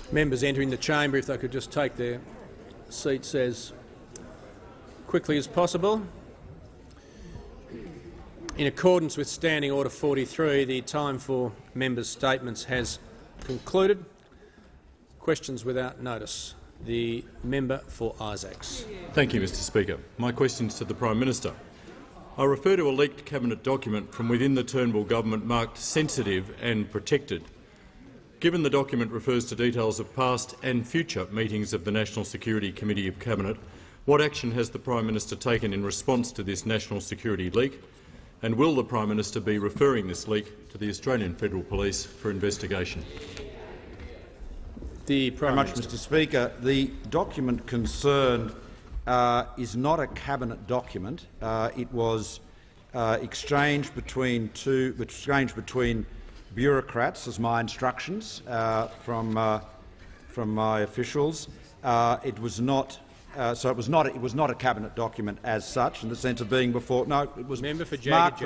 Members entering the chamber, if they could just take their seats as quickly as possible. In accordance with Standing Order 43, the time for members' statements has concluded. Questions without notice. The member for Isaacs. Thank you, Mr Speaker. My question is to the Prime Minister. I refer to a leaked cabinet document from within the Turnbull government marked sensitive and protected. Given the document refers to details of past and future meetings of the National Security Committee of Cabinet, what action has the Prime Minister taken in response to this national security leak? And will the Prime Minister be referring this leak to the Australian Federal Police for investigation? The Prime Minister. Mr Speaker. The document concerned is not a cabinet document. It was exchanged between bureaucrats, as my instructions from my officials. It was not a cabinet document as such, in the sense of being before. No, it was marked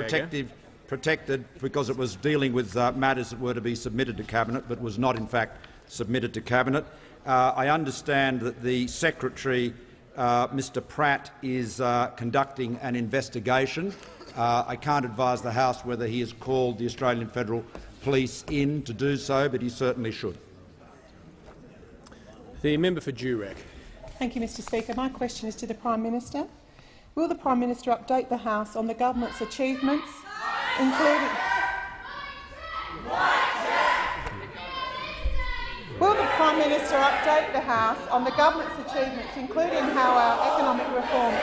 protected because it was dealing with matters that were to be submitted to cabinet, but was not in fact submitted to cabinet. I understand that the Secretary, Mr Pratt, is conducting an investigation. I can't advise the House whether he has called the Australian Federal Police in to do so, but he certainly should. The member for Durack. Thank you, Mr Speaker. My question is to the Prime Minister. Will the Prime Minister update the House on the government's achievements, including— Will the Prime Minister update the House on the government's achievements, including how our economic reform—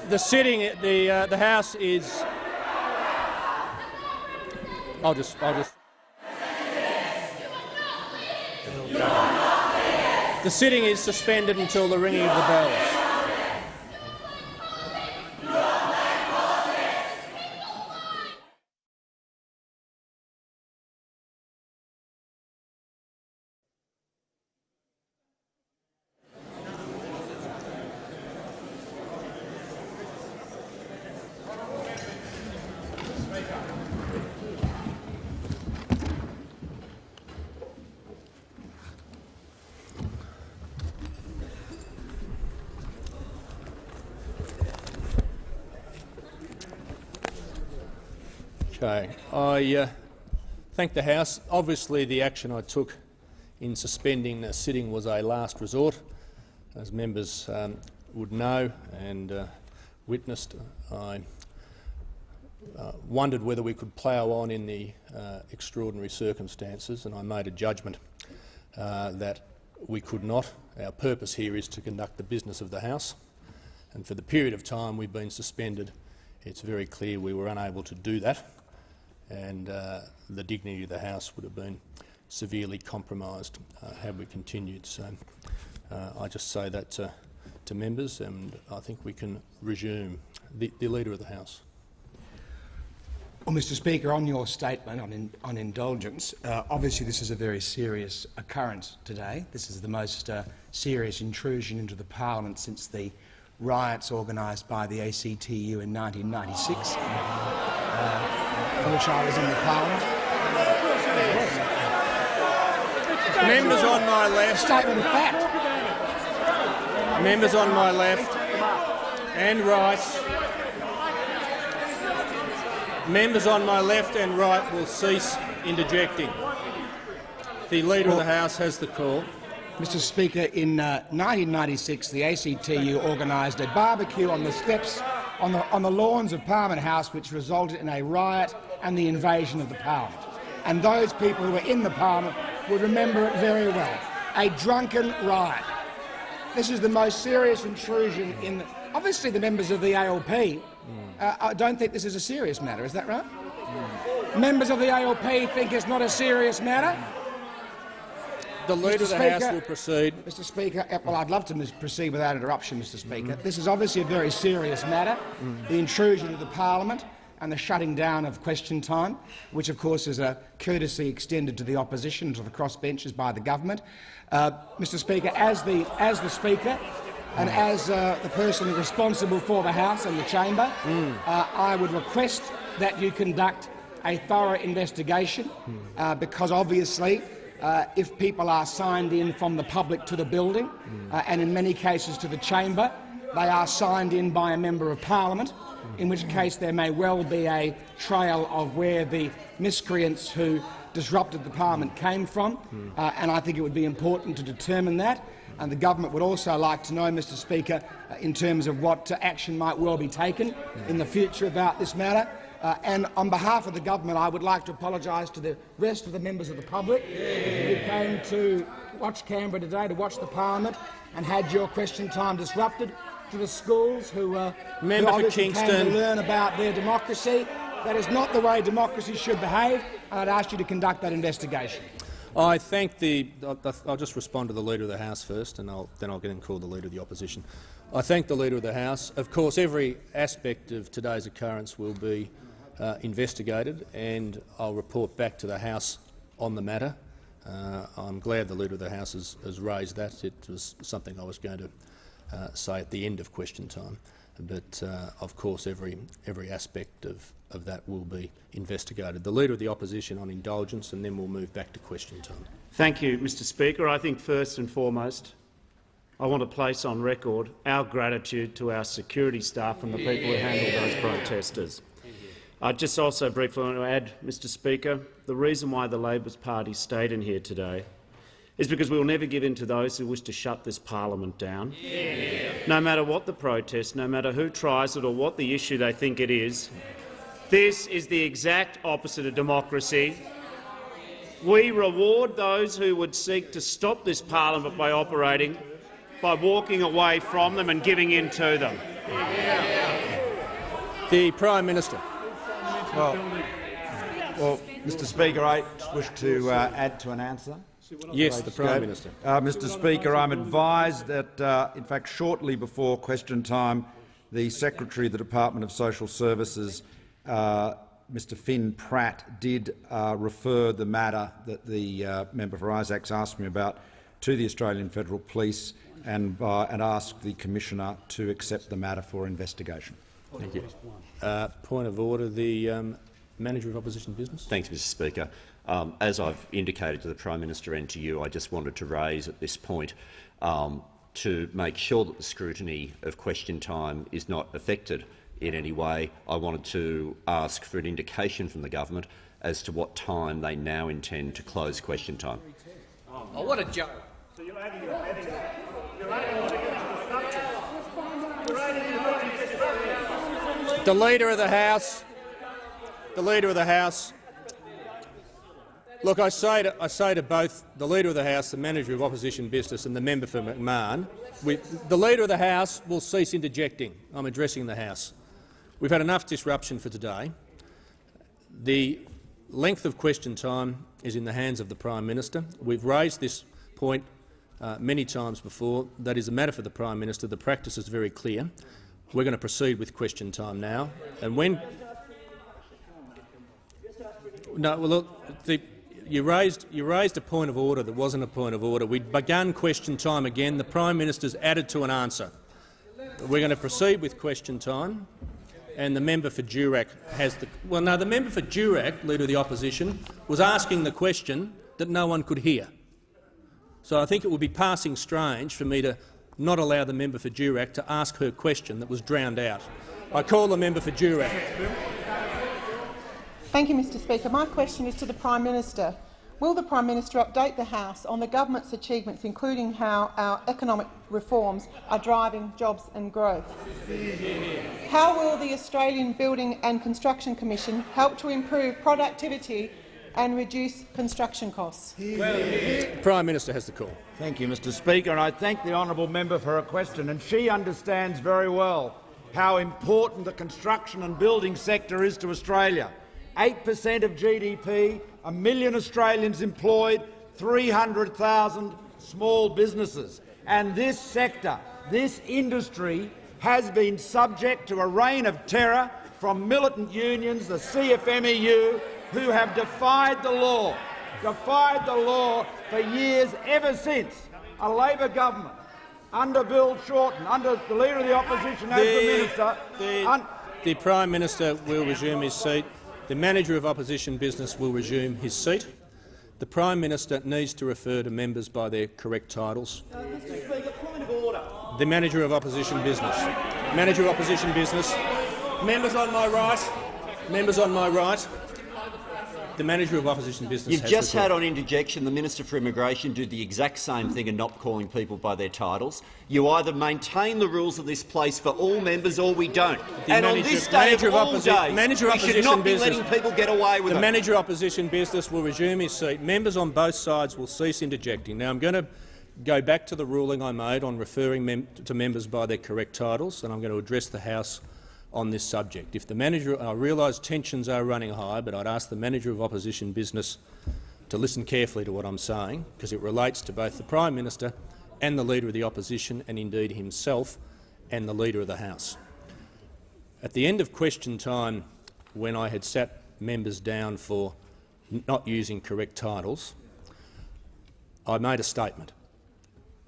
The sitting at the House is. I'll just. The sitting is suspended until the ringing of the bells. Okay. I thank the House. Obviously, the action I took in suspending the sitting was a last resort. As members would know and witnessed, I wondered whether we could plough on in the extraordinary circumstances, and I made a judgment that we could not. Our purpose here is to conduct the business of the House, and for the period of time we've been suspended, it's very clear we were unable to do that, and the dignity of the House would have been severely compromised had we continued. So I just say that to members, and I think we can resume. The Leader of the House. Well, Mr Speaker, on your statement on indulgence, obviously this is a very serious occurrence today. This is the most serious intrusion into the parliament since the riots organised by the ACTU in 1996, for which I was in the parliament. Members on my left. Statement of fact. Members on my left and right. Members on my left and right will cease interjecting. The Leader of the House has the call. Mr Speaker, in 1996 the ACTU organised a barbecue on the steps on the lawns of Parliament House, which resulted in a riot and the invasion of the Parliament. And those people who were in the Parliament would remember it very well. A drunken riot. This is the most serious intrusion in... Obviously the members of the ALP I don't think this is a serious matter, is that right? Members of the ALP think it's not a serious matter? The Leader of the House will proceed. Mr Speaker, well, I'd love to proceed without interruption, Mr Speaker. This is obviously a very serious matter, the intrusion of the Parliament and the shutting down of question time, which of course is a courtesy extended to the opposition, to the crossbenchers by the government. Mr Speaker, as the Speaker and as the person responsible for the House and the Chamber, I would request that you conduct a thorough investigation, because obviously if people are signed in from the public to the building, and in many cases to the Chamber, they are signed in by a Member of Parliament, in which case there may well be a trail of where the miscreants who disrupted the Parliament came from, and I think it would be important to determine that. And the government would also like to know, Mr Speaker, in terms of what action might well be taken in the future about this matter. And on behalf of the government, I would like to apologise to the rest of the members of the public who came to watch Canberra today, to watch the Parliament, and had your question time disrupted, to the schools who obviously came to learn about their democracy. That is not the way democracy should behave, and I'd ask you to conduct that investigation. I thank the. I'll just respond to the Leader of the House first, and then I'll get and call the Leader of the Opposition. I thank the Leader of the House. Of course, every aspect of today's occurrence will be investigated, and I'll report back to the House on the matter. I'm glad the Leader of the House has raised that. It was something I was going to say at the end of question time, but of course every aspect of that will be investigated. The Leader of the Opposition on indulgence, and then we'll move back to question time. Thank you, Mr Speaker. I think first and foremost I want to place on record our gratitude to our security staff and the people who handled those protesters. I just also briefly want to add, Mr Speaker, the reason why the Labor Party stayed in here today is because we will never give in to those who wish to shut this parliament down. No matter what the protest, no matter who tries it or what the issue they think it is, this is the exact opposite of democracy. We reward those who would seek to stop this parliament by operating, by walking away from them and giving in to them. The Prime Minister. Well, Mr Speaker, I wish to add to an answer. Yes, the Prime Minister. Mr Speaker, I'm advised that, in fact, shortly before question time, the Secretary of the Department of Social Services, Mr Finn Pratt, did refer the matter that the member for Isaacs asked me about to the Australian Federal Police and asked the Commissioner to accept the matter for investigation. Thank you. Point of order, the Manager of Opposition Business. Thanks, Mr Speaker. As I've indicated to the Prime Minister and to you, I just wanted to raise at this point to make sure that the scrutiny of question time is not affected in any way. I wanted to ask for an indication from the government as to what time they now intend to close question time. Oh, what a joke! The Leader of the House. the Leader of the House. Look, I say to both the Leader of the House, the Manager of Opposition Business and the member for McMahon, the Leader of the House will cease interjecting. I'm addressing the House. We've had enough disruption for today. The length of question time is in the hands of the Prime Minister. We've raised this point many times before. That is a matter for the Prime Minister. The practice is very clear. We're going to proceed with question time now. And when— No, well, look, you raised a point of order that wasn't a point of order. We'd begun question time again. The Prime Minister's added to an answer. We're going to proceed with question time, and the member for Durack has the— Well, no, the member for Durack, Leader of the Opposition, was asking the question that no one could hear. So I think it would be passing strange for me to not allow the member for Durack to ask her question that was drowned out. I call the member for Durack. Thank you, Mr Speaker. My question is to the Prime Minister. Will the Prime Minister update the House on the government's achievements, including how our economic reforms are driving jobs and growth? How will the Australian Building and Construction Commission help to improve productivity and reduce construction costs? The Prime Minister has the call. Thank you, Mr Speaker, and I thank the honourable member for her question. And she understands very well how important the construction and building sector is to Australia. 8% of GDP, 1 million Australians employed, 300,000 small businesses. And this sector, this industry, has been subject to a reign of terror from militant unions, the CFMEU, who have defied the law for years, ever since a Labor government, under Bill Shorten, under the Leader of the Opposition as the Minister— The Prime Minister will resume his seat. The Manager of Opposition Business will resume his seat. The Prime Minister needs to refer to members by their correct titles. Mr Speaker, point of order. The Manager of Opposition Business. Manager of Opposition Business. Members on my right. Members on my right. The Manager of Opposition Business. You've just had on interjection the Minister for Immigration do the exact same thing and not calling people by their titles. You either maintain the rules of this place for all members or we don't. And on this day of all days, we should not be letting people get away with it. The Manager of Opposition Business will resume his seat. Members on both sides will cease interjecting. Now, I'm going to go back to the ruling I made on referring to members by their correct titles, and I'm going to address the House on this subject. If the Manager— and I realise tensions are running high, but I'd ask the Manager of Opposition Business to listen carefully to what I'm saying, because it relates to both the Prime Minister and the Leader of the Opposition, and indeed himself and the Leader of the House. At the end of question time, when I had sat members down for not using correct titles, I made a statement,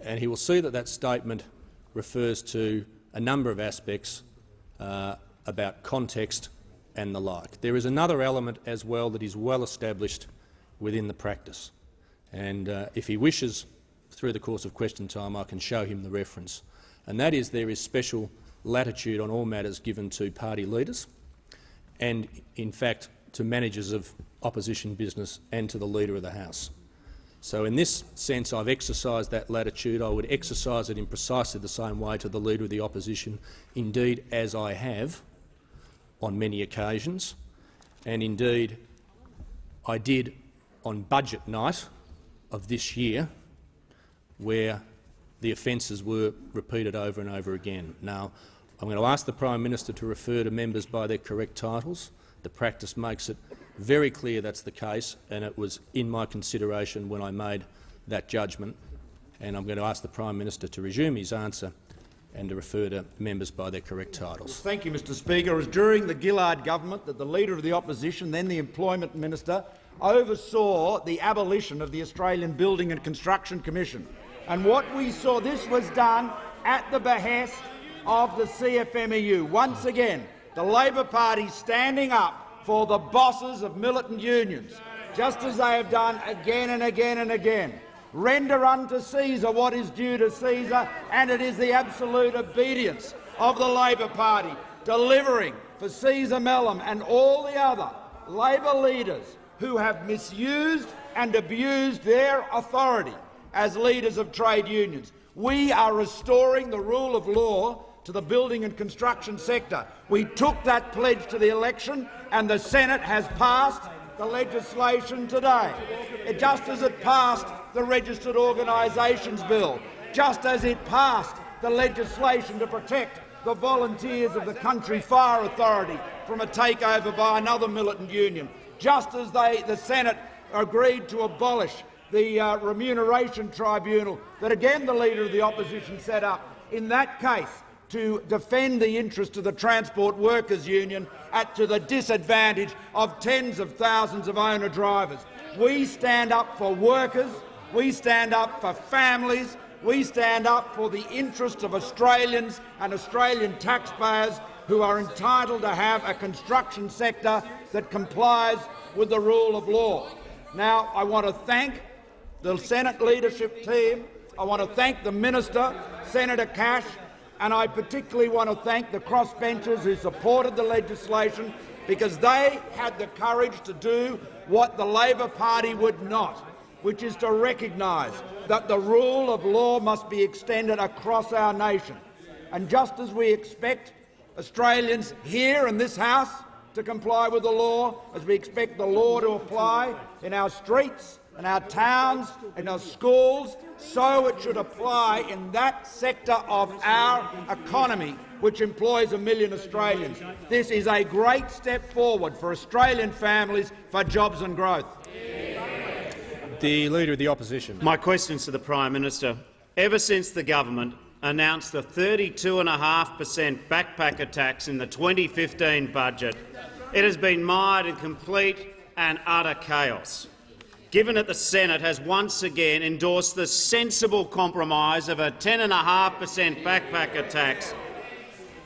and he will see that that statement refers to a number of aspects about context and the like. There is another element as well that is well established within the practice, and if he wishes, through the course of question time, I can show him the reference, and that is there is special latitude on all matters given to party leaders and, in fact, to managers of opposition business and to the Leader of the House. So in this sense, I've exercised that latitude. I would exercise it in precisely the same way to the Leader of the Opposition, indeed as I have on many occasions, and indeed I did on budget night of this year, where the offences were repeated over and over again. Now, I'm going to ask the Prime Minister to refer to members by their correct titles. The practice makes it very clear that's the case, and it was in my consideration when I made that judgment. And I'm going to ask the Prime Minister to resume his answer and to refer to members by their correct titles. Thank you, Mr Speaker. It was during the Gillard government that the Leader of the Opposition, then the Employment Minister, oversaw the abolition of the Australian Building and Construction Commission. And what we saw, this was done at the behest of the CFMEU. Once again, the Labor Party standing up for the bosses of militant unions, just as they have done again and again and again. Render unto Caesar what is due to Caesar, and it is the absolute obedience of the Labor Party, delivering for Caesar Mellum and all the other Labor leaders who have misused and abused their authority as leaders of trade unions. We are restoring the rule of law to the building and construction sector. We took that pledge to the election, and the Senate has passed the legislation today, just as it passed the Registered Organisations Bill, just as it passed the legislation to protect the volunteers of the Country Fire Authority from a takeover by another militant union, just as the Senate agreed to abolish the remuneration tribunal that again the Leader of the Opposition set up, in that case to defend the interest of the Transport Workers Union to the disadvantage of tens of thousands of owner-drivers. We stand up for workers, we stand up for families, we stand up for the interest of Australians and Australian taxpayers who are entitled to have a construction sector that complies with the rule of law. Now, I want to thank the Senate leadership team, I want to thank the Minister, Senator Cash, and I particularly want to thank the crossbenchers who supported the legislation, because they had the courage to do what the Labor Party would not, which is to recognise that the rule of law must be extended across our nation. And just as we expect Australians here in this House to comply with the law, as we expect the law to apply in our streets, in our towns, in our schools, so it should apply in that sector of our economy which employs 1 million Australians. This is a great step forward for Australian families, for jobs and growth. The Leader of the Opposition. My question is to the Prime Minister. Ever since the government announced the 32.5% backpacker tax in the 2015 budget, it has been mired in complete and utter chaos. Given that the Senate has once again endorsed the sensible compromise of a 10.5% backpacker tax,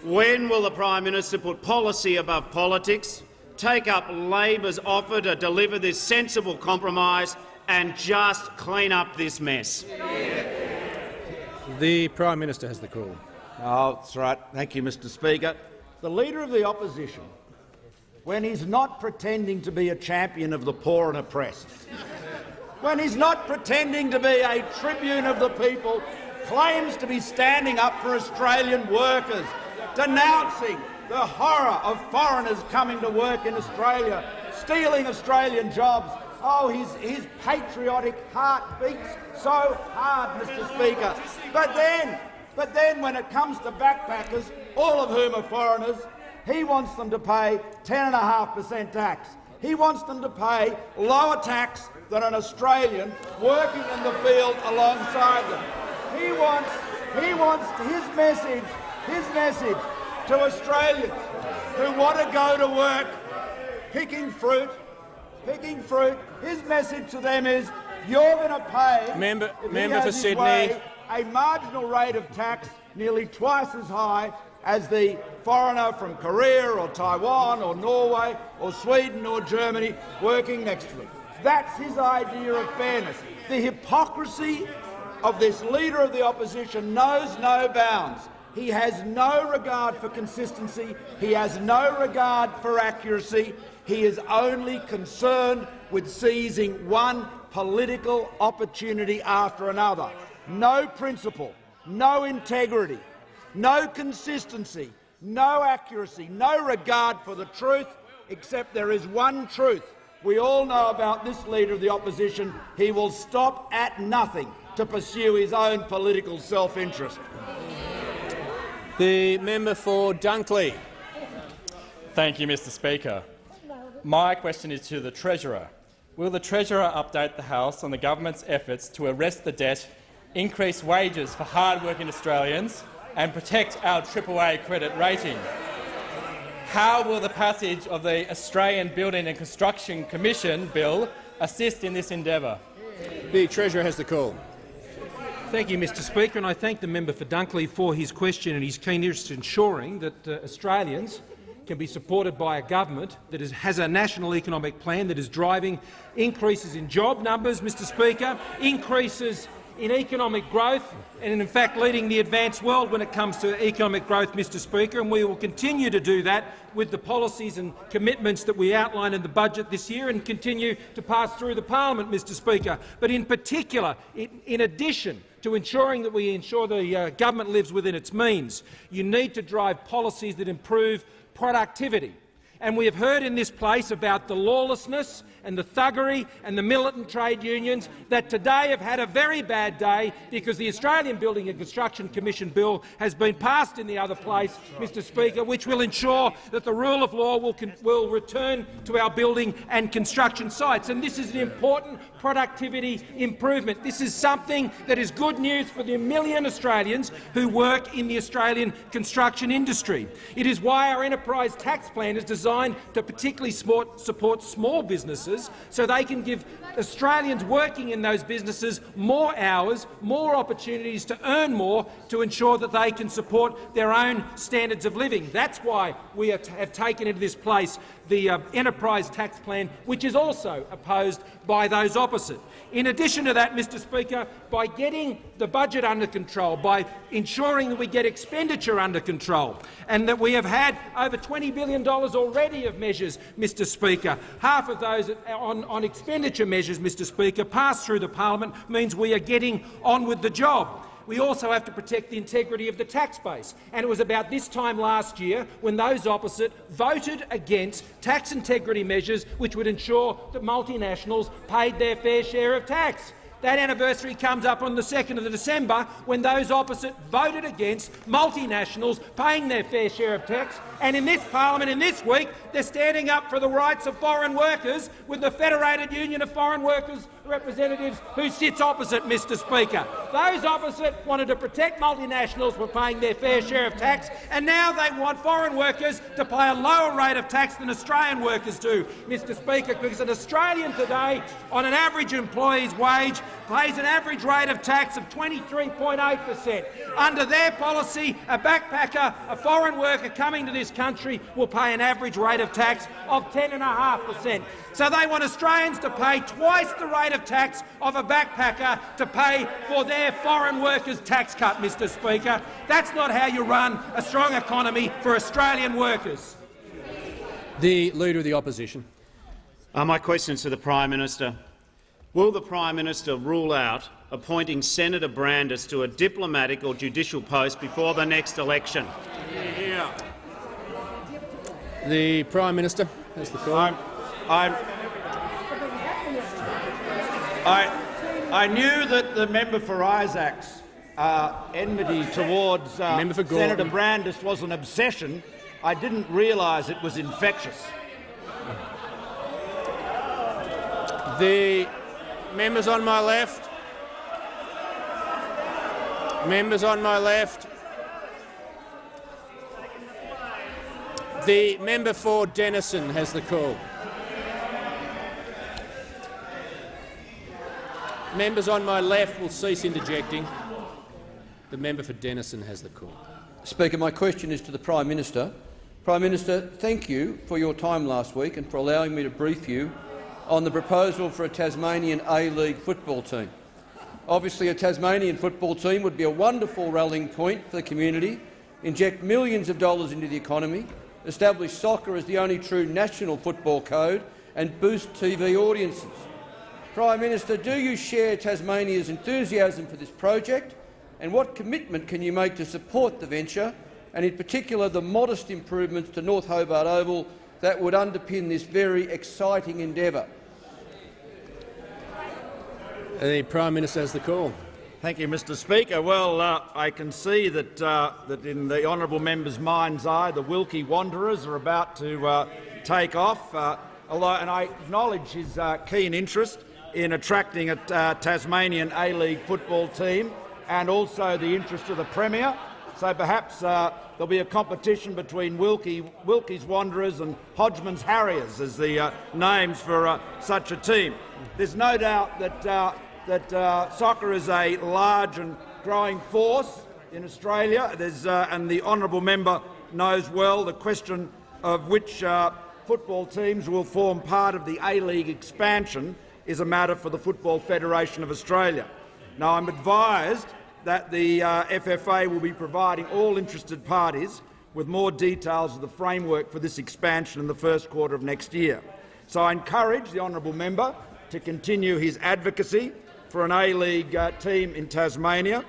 when will the Prime Minister put policy above politics, take up Labor's offer to deliver this sensible compromise and just clean up this mess? The Prime Minister has the call. Oh, that's right. Thank you, Mr Speaker. The Leader of the Opposition, when he's not pretending to be a champion of the poor and oppressed, when he's not pretending to be a tribune of the people, claims to be standing up for Australian workers, denouncing the horror of foreigners coming to work in Australia, stealing Australian jobs. Oh, his patriotic heart beats so hard, Mr Speaker. But then when it comes to backpackers, all of whom are foreigners, he wants them to pay 10.5% tax. He wants them to pay lower tax than an Australian working in the field alongside them. He wants his message to Australians who want to go to work picking fruit. His message to them is, you're going to pay, Member has for his Sydney. way, a marginal rate of tax nearly twice as high as the foreigner from Korea or Taiwan or Norway or Sweden or Germany working next to him. That's his idea of fairness. The hypocrisy of this Leader of the Opposition knows no bounds. He has no regard for consistency. He has no regard for accuracy. He is only concerned with seizing one political opportunity after another. No principle, no integrity, no consistency, no accuracy, no regard for the truth, except there is one truth we all know about this Leader of the Opposition. He will stop at nothing to pursue his own political self-interest. The member for Dunkley. Thank you, Mr Speaker. My question is to the Treasurer. Will the Treasurer update the House on the government's efforts to arrest the debt, increase wages for hard-working Australians and protect our AAA credit rating? How will the passage of the Australian Building and Construction Commission Bill assist in this endeavour? The Treasurer has the call. Thank you, Mr Speaker, and I thank the member for Dunkley for his question and his keen interest in ensuring that Australians can be supported by a government that has a national economic plan that is driving increases in job numbers, Mr Speaker, increases in economic growth and in fact leading the advanced world when it comes to economic growth, Mr Speaker, and we will continue to do that with the policies and commitments that we outline in the budget this year and continue to pass through the parliament, Mr Speaker. But in particular, in addition to ensuring that we ensure the government lives within its means. You need to drive policies that improve productivity. And we have heard in this place about the lawlessness and the thuggery and the militant trade unions that today have had a very bad day because the Australian Building and Construction Commission bill has been passed in the other place, Mr Speaker, which will ensure that the rule of law will return to our building and construction sites. And this is an important productivity improvement. This is something that is good news for the million Australians who work in the Australian construction industry. It is why our enterprise tax plan is designed to particularly support small businesses so they can give Australians working in those businesses more hours, more opportunities to earn more to ensure that they can support their own standards of living. That's why we have taken into this place the enterprise tax plan, which is also opposed by those opposite. In addition to that, Mr Speaker, by getting the budget under control, by ensuring that we get expenditure under control, and that we have had over $20 billion already of measures, Mr Speaker, half of those on expenditure measures, Mr Speaker, passed through the parliament, means we are getting on with the job. We also have to protect the integrity of the tax base. And it was about this time last year when those opposite voted against tax integrity measures which would ensure that multinationals paid their fair share of tax. That anniversary comes up on the 2nd of December when those opposite voted against multinationals paying their fair share of tax. And in this parliament, in this week, they're standing up for the rights of foreign workers with the Federated Union of Foreign Workers representatives who sits opposite, Mr Speaker. Those opposite wanted to protect multinationals for paying their fair share of tax, and now they want foreign workers to pay a lower rate of tax than Australian workers do, Mr Speaker, because an Australian today, on an average employee's wage, pays an average rate of tax of 23.8%. Under their policy, a backpacker, a foreign worker coming to this country will pay an average rate of tax of 10.5%. So they want Australians to pay twice the rate of tax of a backpacker to pay for their foreign workers' tax cut, Mr Speaker. That's not how you run a strong economy for Australian workers. The Leader of the Opposition. My question is to the Prime Minister. Will the Prime Minister rule out appointing Senator Brandis to a diplomatic or judicial post before the next election? Yeah. The Prime Minister has the floor. I knew that the member for Isaac's enmity towards Senator Brandis was an obsession. I didn't realise it was infectious. The members on my left. Members on my left. The member for Denison has the call. Members on my left will cease interjecting. The member for Denison has the call. Speaker, my question is to the Prime Minister. Prime Minister, thank you for your time last week and for allowing me to brief you on the proposal for a Tasmanian A-League football team. Obviously, a Tasmanian football team would be a wonderful rallying point for the community, inject millions of dollars into the economy, establish soccer as the only true national football code and boost TV audiences. Prime Minister, do you share Tasmania's enthusiasm for this project, and what commitment can you make to support the venture, and in particular the modest improvements to North Hobart Oval that would underpin this very exciting endeavour? The Prime Minister has the call. Thank you, Mr Speaker. Well, I can see that, that in the honourable member's mind's eye the Wilkie Wanderers are about to take off, and I acknowledge his keen interest in attracting a Tasmanian A-League football team and also the interest of the Premier. So perhaps there'll be a competition between Wilkie's Wanderers and Hodgman's Harriers as the names for such a team. There's no doubt that soccer is a large and growing force in Australia, and the honourable member knows well the question of which football teams will form part of the A-League expansion is a matter for the Football Federation of Australia. Now, I'm advised that the FFA will be providing all interested parties with more details of the framework for this expansion in the first quarter of next year. So I encourage the honourable member to continue his advocacy for an A-League team in Tasmania.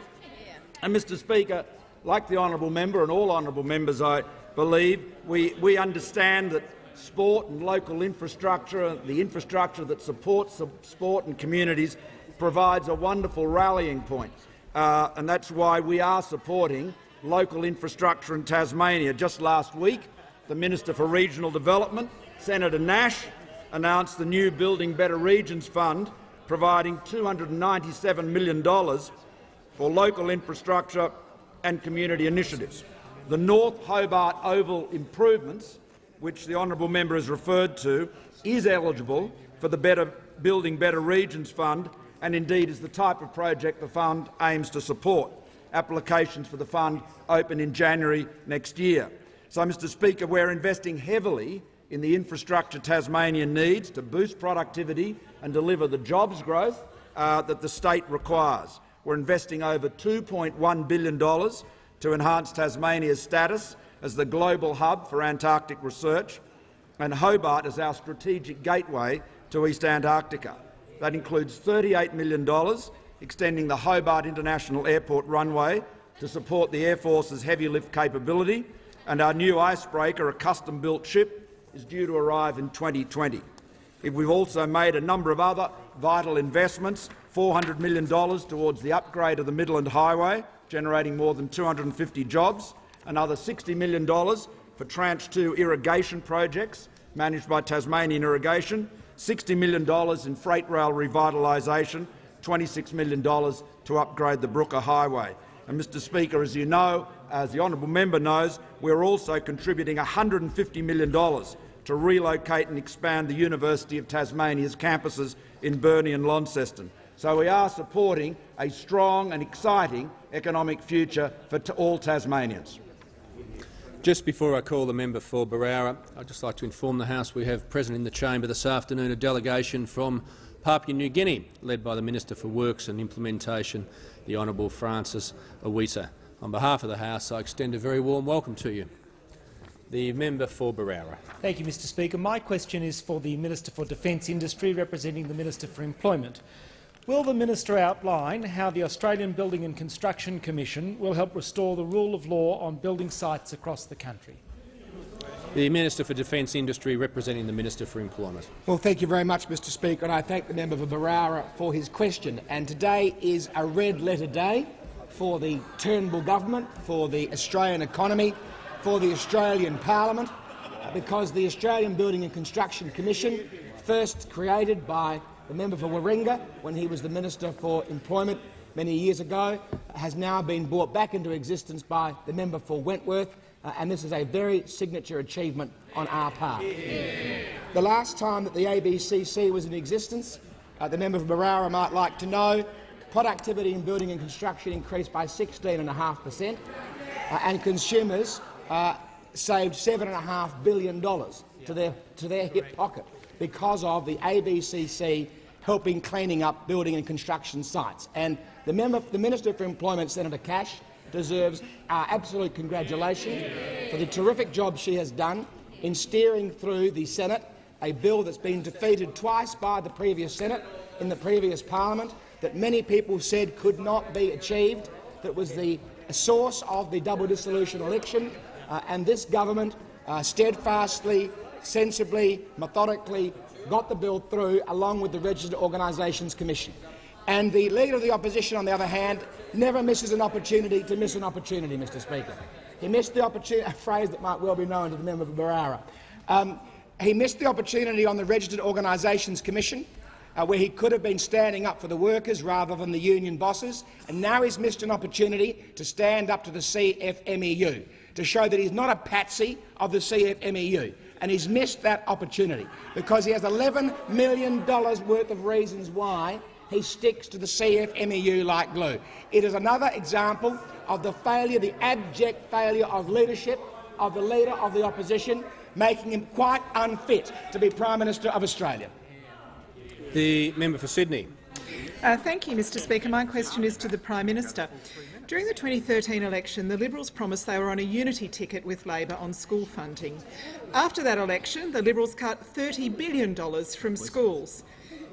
And, Mr Speaker, like the honourable member and all honourable members, I believe, we understand that sport and local infrastructure, the infrastructure that supports sport and communities, provides a wonderful rallying point. And that's why we are supporting local infrastructure in Tasmania. Just last week, the Minister for Regional Development, Senator Nash, announced the new Building Better Regions Fund, providing $297 million for local infrastructure and community initiatives. The North Hobart Oval improvements, which the honourable member has referred to, is eligible for the Building Better Regions Fund, and indeed is the type of project the fund aims to support. Applications for the fund open in January next year. So, Mr Speaker, we're investing heavily in the infrastructure Tasmania needs to boost productivity and deliver the jobs growth that the state requires. We're investing over $2.1 billion to enhance Tasmania's status as the global hub for Antarctic research, and Hobart as our strategic gateway to East Antarctica. That includes $38 million extending the Hobart International Airport runway to support the Air Force's heavy lift capability, and our new icebreaker, a custom-built ship, is due to arrive in 2020. We've also made a number of other vital investments, $400 million towards the upgrade of the Midland Highway, generating more than 250 jobs, another $60 million for Tranche 2 irrigation projects managed by Tasmanian Irrigation, $60 million in freight rail revitalisation, $26 million to upgrade the Brooker Highway. And, Mr Speaker, as you know, as the honourable member knows, we're also contributing $150 million to relocate and expand the University of Tasmania's campuses in Burnie and Launceston. So we are supporting a strong and exciting economic future for all Tasmanians. Just before I call the member for Barara, I'd just like to inform the House we have present in the chamber this afternoon a delegation from Papua New Guinea, led by the Minister for Works and Implementation, the Honourable Francis Awisa. On behalf of the House, I extend a very warm welcome to you. The member for Barara. Thank you, Mr Speaker. My question is for the Minister for Defence Industry, representing the Minister for Employment. Will the Minister outline how the Australian Building and Construction Commission will help restore the rule of law on building sites across the country? The Minister for Defence Industry, representing the Minister for Employment. Well, thank you very much, Mr Speaker, and I thank the member for Barara for his question. And today is a red-letter day for the Turnbull government, for the Australian economy, for the Australian Parliament, because the Australian Building and Construction Commission, first created by the member for Warringah when he was the Minister for Employment many years ago, has now been brought back into existence by the member for Wentworth, and this is a very signature achievement on our part. The last time that the ABCC was in existence, the member for Barara might like to know, productivity in building and construction increased by 16.5%, and consumers saved $7.5 billion to their hip pocket because of the ABCC helping cleaning up building and construction sites. And the Minister for Employment, Senator Cash, deserves our absolute congratulations for the terrific job she has done in steering through the Senate a bill that's been defeated twice by the previous Senate in the previous Parliament, that many people said could not be achieved, that was the source of the double dissolution election, and this government steadfastly, sensibly, methodically got the bill through, along with the Registered Organisations Commission. And the Leader of the Opposition, on the other hand, never misses an opportunity to miss an opportunity, Mr Speaker. He missed the opportunity, a phrase that might well be known to the member for Barara. He missed the opportunity on the Registered Organisations Commission, where he could have been standing up for the workers rather than the union bosses, and now he's missed an opportunity to stand up to the CFMEU, to show that he's not a patsy of the CFMEU. And he's missed that opportunity because he has $11 million worth of reasons why he sticks to the CFMEU like glue. It is another example of the failure, the abject failure of leadership of the Leader of the Opposition, making him quite unfit to be Prime Minister of Australia. The member for Sydney. Thank you, Mr Speaker. My question is to the Prime Minister. During the 2013 election, the Liberals promised they were on a unity ticket with Labor on school funding. After that election, the Liberals cut $30 billion from schools.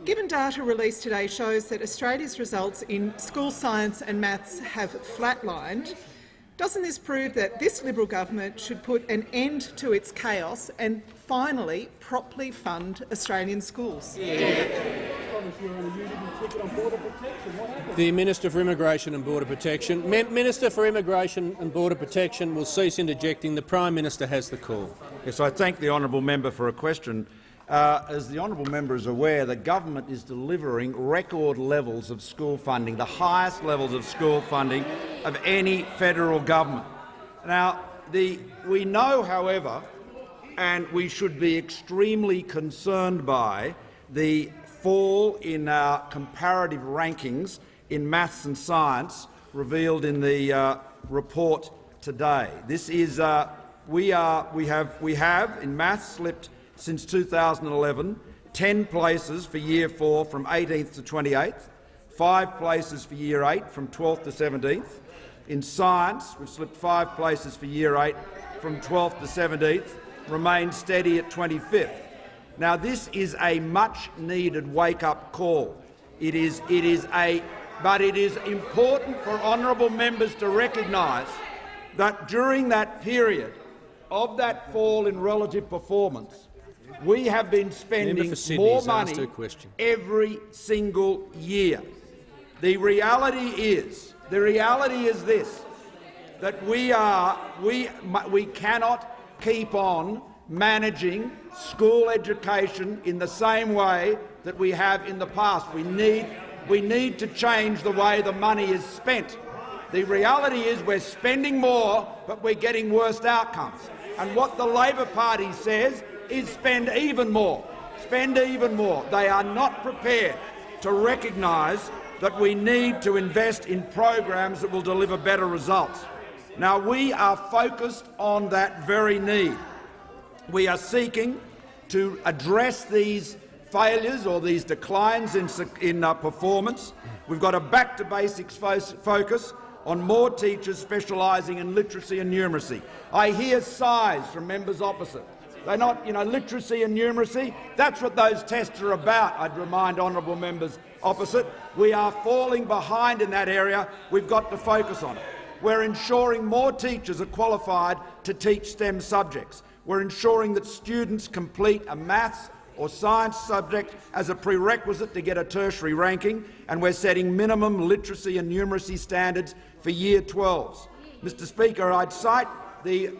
Given data released today shows that Australia's results in school science and maths have flatlined, doesn't this prove that this Liberal government should put an end to its chaos and finally properly fund Australian schools? The Minister for Immigration and Border Protection. Minister for Immigration and Border Protection will cease interjecting. The Prime Minister has the call. Yes, I thank the honourable member for a question. As the honourable member is aware, the government is delivering record levels of school funding, the highest levels of school funding of any federal government. Now, we know, however, and we should be extremely concerned by the fall in our comparative rankings in maths and science revealed in the report today. This is we have in maths slipped since 2011 10 places for Year 4 from 18th to 28th, 5 places for Year 8 from 12th to 17th. In science, we've slipped 5 places for Year 8 from 12th to 17th, remained steady at 25th. Now, this is a much-needed wake-up call. But it is important for honourable members to recognise that during that period of that fall in relative performance, we have been spending more money every single year. The reality is this, that we cannot keep on managing school education in the same way that we have in the past. We need to change the way the money is spent. The reality is we're spending more, but we're getting worse outcomes. And what the Labor Party says is spend even more. Spend even more. They are not prepared to recognise that we need to invest in programs that will deliver better results. Now, we are focused on that very need. We are seeking to address these failures or these declines in performance. We've got a back-to-basics focus on more teachers specialising in literacy and numeracy. I hear sighs from members opposite. They're not, literacy and numeracy, that's what those tests are about, I'd remind honourable members opposite. We are falling behind in that area. We've got to focus on it. We're ensuring more teachers are qualified to teach STEM subjects. We're ensuring that students complete a maths or science subject as a prerequisite to get a tertiary ranking, and we're setting minimum literacy and numeracy standards for Year 12s. Mr Speaker, I'd cite the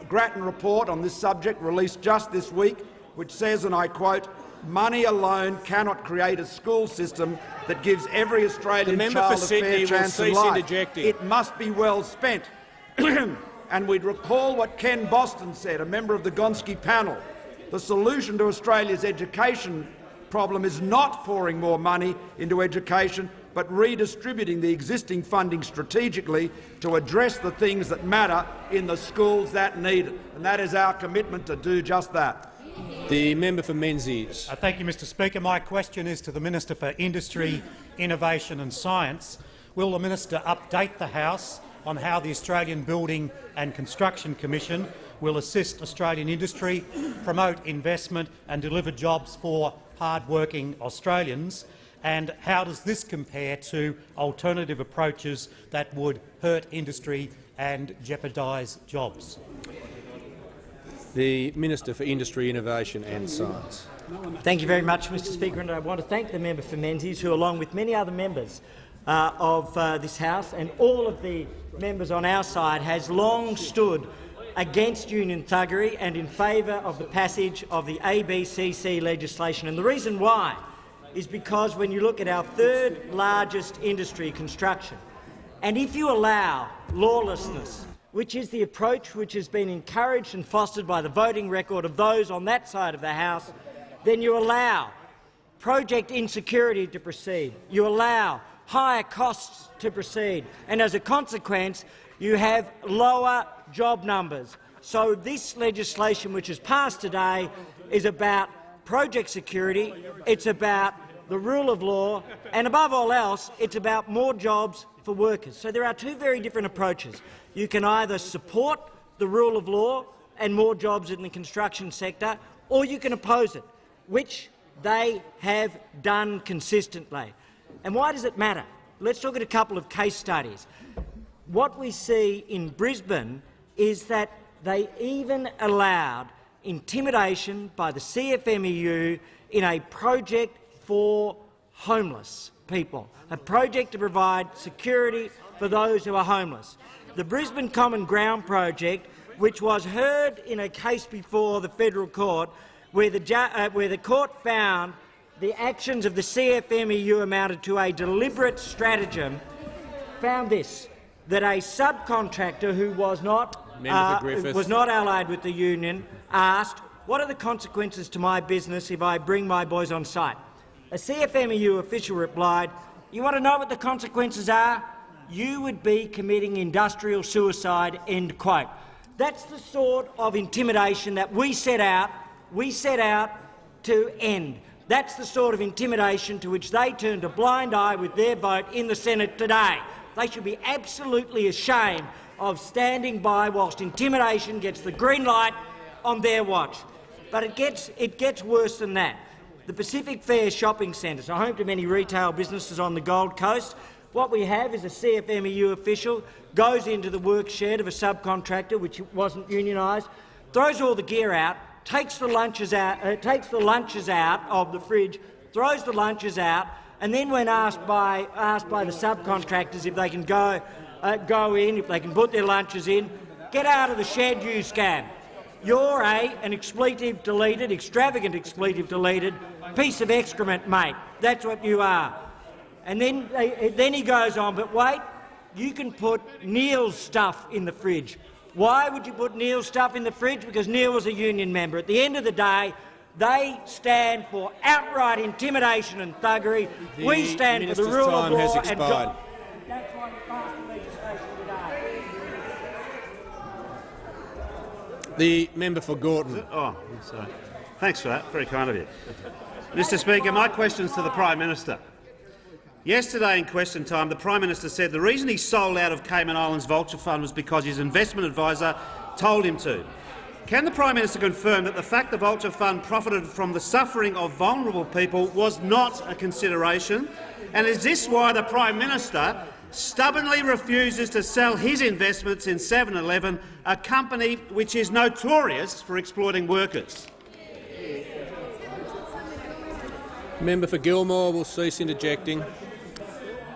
Grattan report on this subject released just this week, which says, and I quote, "Money alone cannot create a school system that gives every Australian child a fair chance in life. It must be well spent." And we'd recall what Ken Boston said, a member of the Gonski panel. The solution to Australia's education problem is not pouring more money into education, but redistributing the existing funding strategically to address the things that matter in the schools that need it. And that is our commitment to do just that. The member for Menzies. Thank you, Mr Speaker. My question is to the Minister for Industry, Innovation and Science. Will the minister update the House on how the Australian Building and Construction Commission will assist Australian industry, promote investment and deliver jobs for hard-working Australians? And how does this compare to alternative approaches that would hurt industry and jeopardise jobs? The Minister for Industry, Innovation and Science. Thank you very much, Mr Speaker, and I want to thank the member for Menzies, who, along with many other members of this House and all of the members on our side, has long stood against union thuggery and in favour of the passage of the ABCC legislation. And the reason why is because when you look at our third largest industry, construction, and if you allow lawlessness, which is the approach which has been encouraged and fostered by the voting record of those on that side of the House, then you allow project insecurity to proceed. You allow higher costs to proceed, and as a consequence you have lower job numbers. So this legislation which is passed today is about project security, it's about the rule of law, and above all else it's about more jobs for workers. So there are two very different approaches. You can either support the rule of law and more jobs in the construction sector, or you can oppose it. Which they have done consistently. And why does it matter? Let's look at a couple of case studies. What we see in Brisbane is that they even allowed intimidation by the CFMEU in a project for homeless people, a project to provide security for those who are homeless. The Brisbane Common Ground project, which was heard in a case before the federal court, where the court found the actions of the CFMEU amounted to a deliberate stratagem, found this, that a subcontractor who was not allied with the union asked, "What are the consequences to my business if I bring my boys on site?" A CFMEU official replied, "You want to know what the consequences are? You would be committing industrial suicide." End quote. That's the sort of intimidation that we set out to end. That's the sort of intimidation to which they turned a blind eye with their vote in the Senate today. They should be absolutely ashamed of standing by whilst intimidation gets the green light on their watch. But it gets worse than that. The Pacific Fair shopping centres are home to many retail businesses on the Gold Coast. What we have is a CFMEU official goes into the work shed of a subcontractor, which wasn't unionised, throws all the gear out, takes the lunches out of the fridge, throws the lunches out, and then when asked by the subcontractors if they can go in, if they can put their lunches in, "Get out of the shed, you scab. You're an expletive-deleted, extravagant expletive-deleted piece of excrement, mate. That's what you are." And then he goes on, "But wait, you can put Neil's stuff in the fridge." Why would you put Neil's stuff in the fridge? Because Neil was a union member. At the end of the day, they stand for outright intimidation and thuggery. We stand for the rule of law and God. That's why we passed the legislation today. The member for Gorton. Oh, I'm sorry. Thanks for that. Very kind of you. Mr Speaker, my question is to the Prime Minister. Yesterday in question time, the Prime Minister said the reason he sold out of Cayman Islands Vulture Fund was because his investment advisor told him to. Can the Prime Minister confirm that the fact the Vulture Fund profited from the suffering of vulnerable people was not a consideration? And is this why the Prime Minister stubbornly refuses to sell his investments in 7-Eleven, a company which is notorious for exploiting workers? Member for Gilmore will cease interjecting.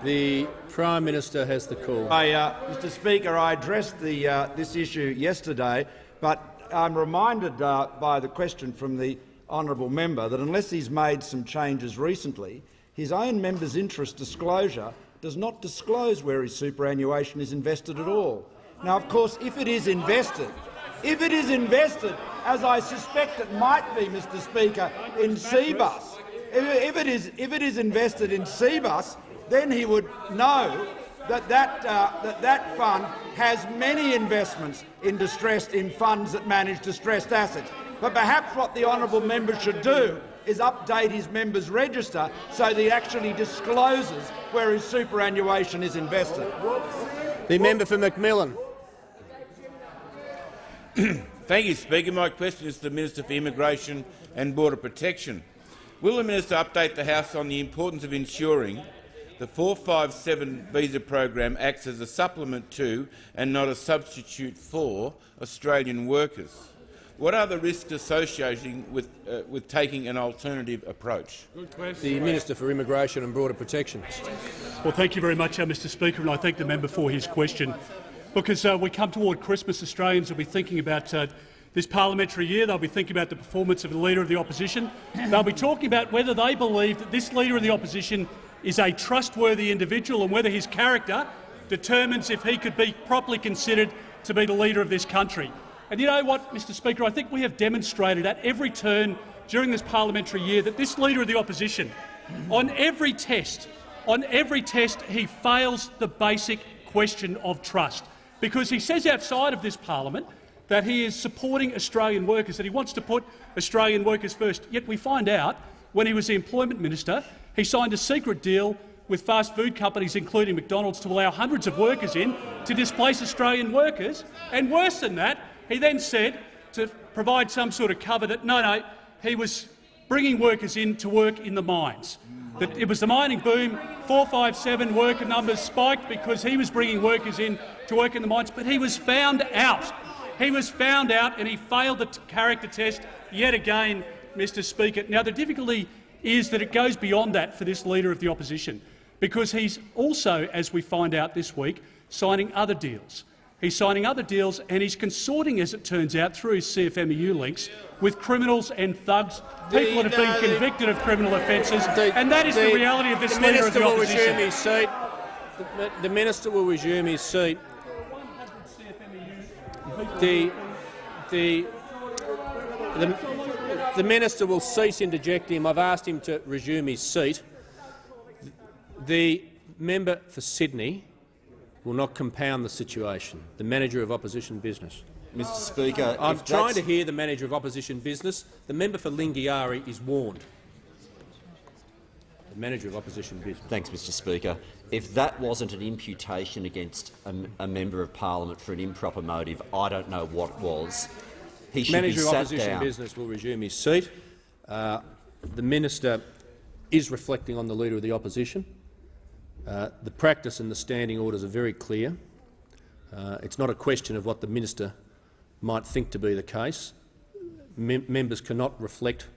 The Prime Minister has the call. Mr Speaker, I addressed this issue yesterday, but I'm reminded by the question from the honourable member that unless he's made some changes recently, his own member's interest disclosure does not disclose where his superannuation is invested at all. Now, of course, if it is invested, as I suspect it might be, Mr Speaker, in CBUS, if it is invested in CBUS, then he would know that fund has many investments in funds that manage distressed assets. But perhaps what the honourable member should do is update his members' register so that he actually discloses where his superannuation is invested. The member for Macmillan. Thank you, Speaker. My question is to the Minister for Immigration and Border Protection. Will the Minister update the House on the importance of ensuring the 457 visa program acts as a supplement to and not a substitute for Australian workers? What are the risks associated with taking an alternative approach? The Minister for Immigration and Border Protection. Well, thank you very much, Mr Speaker, and I thank the member for his question. Because we come toward Christmas, Australians will be thinking about this parliamentary year. They'll be thinking about the performance of the Leader of the Opposition. They'll be talking about whether they believe that this Leader of the Opposition is a trustworthy individual and whether his character determines if he could be properly considered to be the leader of this country. And you know what, Mr Speaker, I think we have demonstrated at every turn during this parliamentary year that this Leader of the Opposition, on every test, he fails the basic question of trust. Because he says outside of this parliament that he is supporting Australian workers, that he wants to put Australian workers first. Yet we find out when he was the Employment Minister, he signed a secret deal with fast food companies, including McDonald's, to allow hundreds of workers in to displace Australian workers. And worse than that, he then said, to provide some sort of cover, that no, he was bringing workers in to work in the mines. That it was the mining boom, 457 worker numbers spiked because he was bringing workers in to work in the mines, but he was found out. He was found out and he failed the character test yet again, Mr Speaker. Now, the difficulty is that it goes beyond that for this Leader of the Opposition, because he's also, as we find out this week, signing other deals. He's signing other deals and he's consorting, as it turns out, through his CFMEU links with criminals and thugs, people that have been convicted of criminal offences, and that is the reality of this Leader of the Opposition. The Minister will resume his seat. The Minister will cease interjecting. I've asked him to resume his seat. The member for Sydney will not compound the situation. The Manager of Opposition Business. Mr Speaker, I'm trying to hear the Manager of Opposition Business. The member for Lingiari is warned. The Manager of Opposition Business. Thanks, Mr Speaker. If that wasn't an imputation against a member of parliament for an improper motive, I don't know what was. He should Manager be of sat Opposition down. Business will resume his seat. The Minister is reflecting on the Leader of the Opposition. The practice and the standing orders are very clear. It's not a question of what the Minister might think to be the case. Members cannot reflect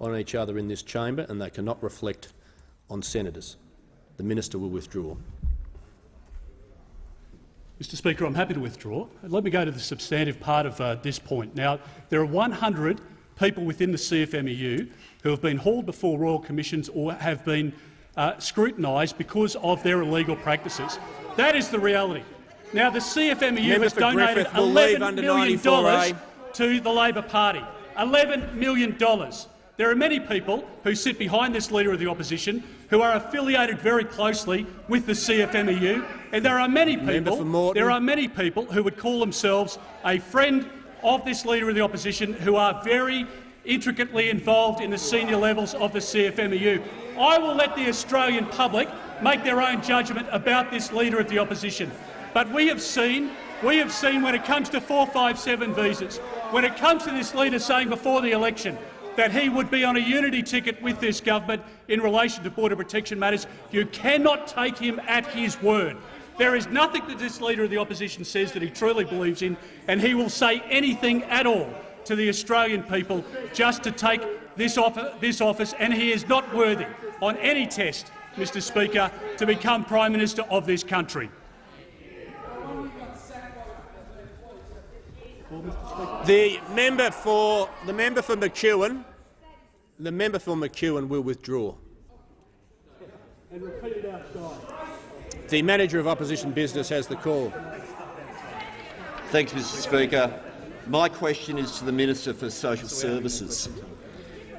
on each other in this chamber and they cannot reflect on senators. The Minister will withdraw. Mr Speaker, I'm happy to withdraw. Let me go to the substantive part of this point. Now, there are 100 people within the CFMEU who have been hauled before royal commissions or have been scrutinised because of their illegal practices. That is the reality. Now, the CFMEU has donated $11 million to the Labor Party. $11 million. There are many people who sit behind this Leader of the Opposition who are affiliated very closely with the CFMEU, and there are many people who would call themselves a friend of this Leader of the Opposition who are very intricately involved in the senior levels of the CFMEU. I will let the Australian public make their own judgment about this Leader of the Opposition. But we have seen when it comes to 457 visas, when it comes to this Leader saying before the election that he would be on a unity ticket with this government in relation to border protection matters, you cannot take him at his word. There is nothing that this Leader of the Opposition says that he truly believes in, and he will say anything at all to the Australian people just to take this office, and he is not worthy on any test, Mr Speaker, to become Prime Minister of this country. The member for McEwen will withdraw. The Manager of Opposition Business has the call. Thanks, Mr Speaker. My question is to the Minister for Social Services.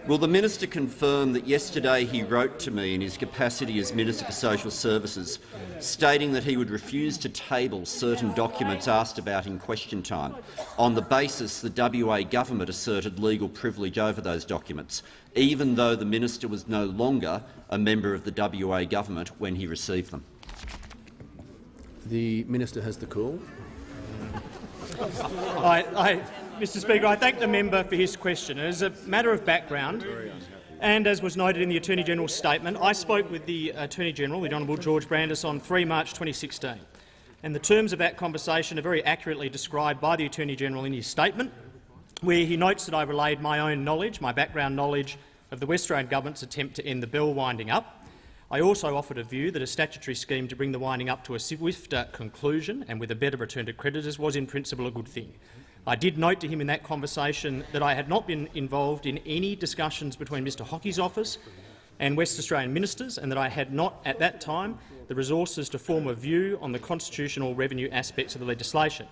Will the Minister confirm that yesterday he wrote to me in his capacity as Minister for Social Services, stating that he would refuse to table certain documents asked about in question time, on the basis the WA government asserted legal privilege over those documents, even though the Minister was no longer a member of the WA government when he received them? The Minister has the call. Mr Speaker, I thank the member for his question. As a matter of background, and as was noted in the Attorney-General's statement, I spoke with the Attorney-General, the Honourable George Brandis, on 3 March 2016. And the terms of that conversation are very accurately described by the Attorney-General in his statement, where he notes that I relayed my own knowledge, my background knowledge of the West Australian Government's attempt to end the bell winding up. I also offered a view that a statutory scheme to bring the winding up to a swifter conclusion and with a better return to creditors was in principle a good thing. I did note to him in that conversation that I had not been involved in any discussions between Mr Hockey's office and West Australian ministers, and that I had not, at that time, the resources to form a view on the constitutional revenue aspects of the legislation.